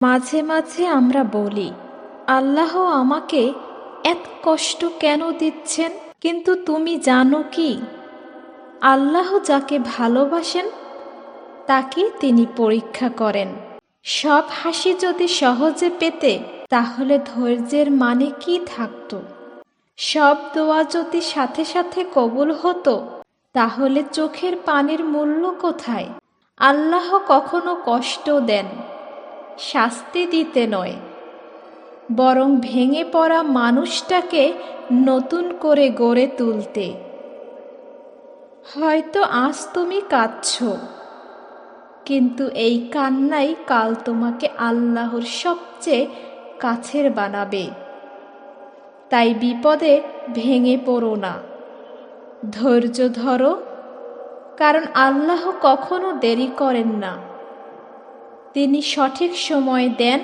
মাঝে মাঝে আমরা বলি, আল্লাহ আমাকে এত কষ্ট কেন দিচ্ছেন? কিন্তু তুমি জানো কি, আল্লাহ যাকে ভালোবাসেন তাকে তিনি পরীক্ষা করেন। সব হাসি যদি সহজে পেতে, তাহলে ধৈর্যের মানে কি থাকতো? সব দোয়া যদি সাথে সাথে কবুল হতো, তাহলে চোখের পানির মূল্য কোথায়? আল্লাহ কখনো কষ্ট দেন শাস্তি দিতে নয়, বরং ভেঙে পড়া মানুষটাকে নতুন করে গড়ে তুলতে। হয়তো আজ তুমি কাঁদছো, কিন্তু এই কান্নাই কাল তোমাকে আল্লাহর সবচেয়ে কাছের বানাবে। তাই বিপদে ভেঙে পড়ো না, ধৈর্য ধরো, কারণ আল্লাহ কখনো দেরি করেন না। তিনি সঠিক সময় দেন